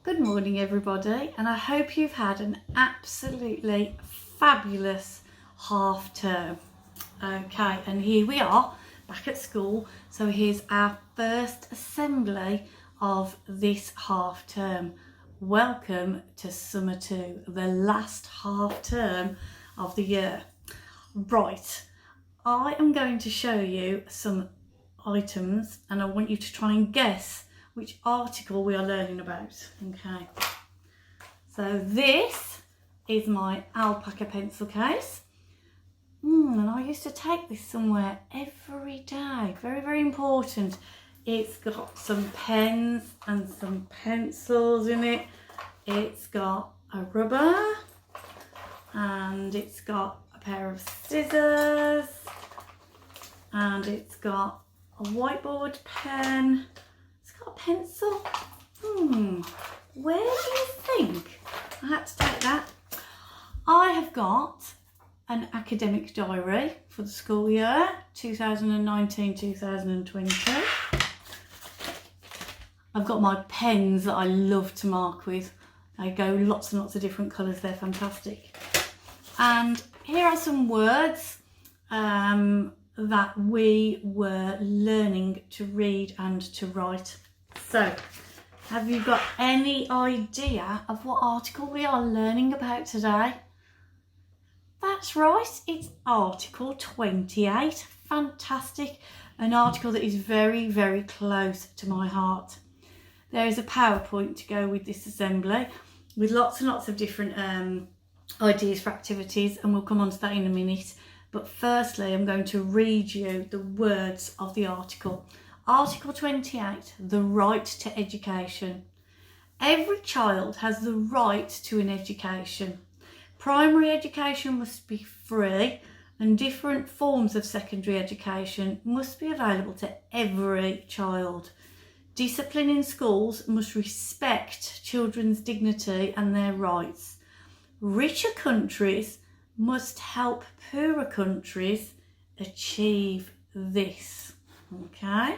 Good morning everybody, and I hope you've had an absolutely fabulous half term. Okay, and here we are back at school, so here's our first assembly of this half term. Welcome to summer 2, the last half term of the year. Right, I am going to show you some items and I want you to try and guess which article we are learning about. Okay, so this is my alpaca pencil case, and I used to take this somewhere every day. Very, very important. It's got some pens and some pencils in it. It's got a rubber and it's got a pair of scissors and it's got a whiteboard pen. It's got a pencil. Where do you think I had to take that? I have got an academic diary for the school year 2019-2020. I've got my pens that I love to mark with. They go lots and lots of different colours. They're fantastic. And here are some words that we were learning to read and to write. So, have you got any idea of what article we are learning about today? That's right, it's article 28. Fantastic. An article that is very, very close to my heart. There is a PowerPoint to go with this assembly with lots and lots of different ideas for activities, and we'll come on to that in a minute. But firstly, I'm going to read you the words of the article. Article 28, the right to education. Every child has the right to an education. Primary education must be free and different forms of secondary education must be available to every child. Discipline in schools must respect children's dignity and their rights. Richer countries must help poorer countries achieve this. Okay,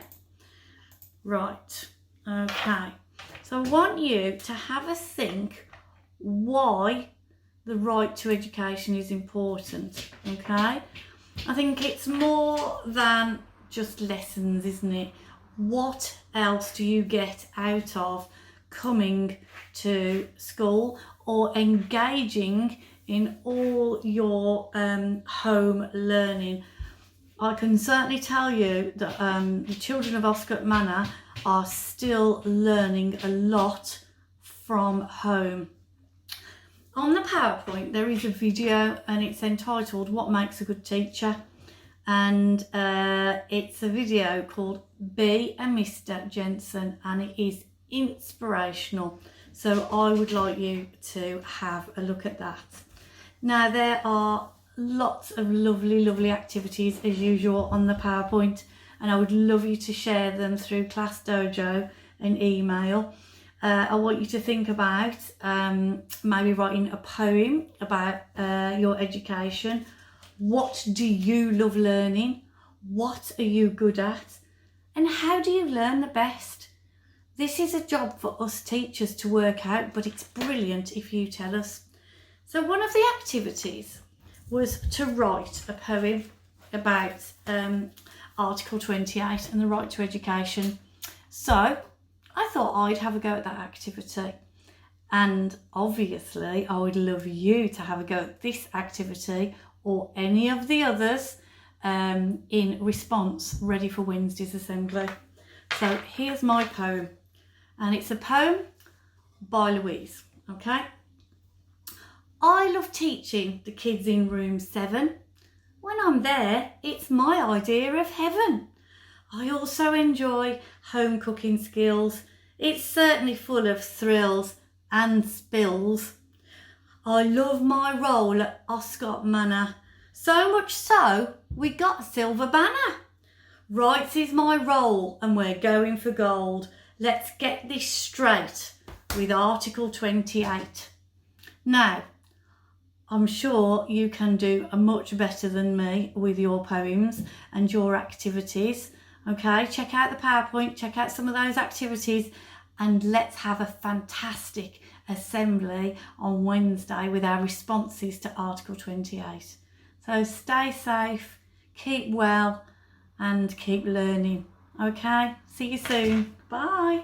right, okay. So I want you to have a think why the right to education is important, okay? I think it's more than just lessons, isn't it? What else do you get out of coming to school or engaging in all your home learning? I can certainly tell you that the children of Oscott Manor are still learning a lot from home. On the PowerPoint there is a video and it's entitled What Makes a Good Teacher, and it's a video called Be a Mr. Jensen, and it is inspirational, so I would like you to have a look at that. Now there are lots of lovely activities as usual on the PowerPoint, and I would love you to share them through Class Dojo and email. I want you to think about maybe writing a poem about your education. What do you love learning? What are you good at? And how do you learn the best? This is a job for us teachers to work out, but it's brilliant if you tell us. So one of the activities was to write a poem about Article 28 and the right to education. So I thought I'd have a go at that activity, and obviously I would love you to have a go at this activity or any of the others in response, ready for Wednesday's assembly. So here's my poem, and it's a poem by Louise. Okay. I love teaching the kids in room 7. When I'm there, it's my idea of heaven. I also enjoy home cooking skills. It's certainly full of thrills and spills. I love my role at Oscott Manor, so much so we got a silver banner. Rights is my role and we're going for gold. Let's get this straight with Article 28. Now, I'm sure you can do a much better than me with your poems and your activities. Okay, check out the PowerPoint, check out some of those activities and let's have a fantastic assembly on Wednesday with our responses to Article 28. So stay safe, keep well and keep learning. Okay, see you soon. Bye.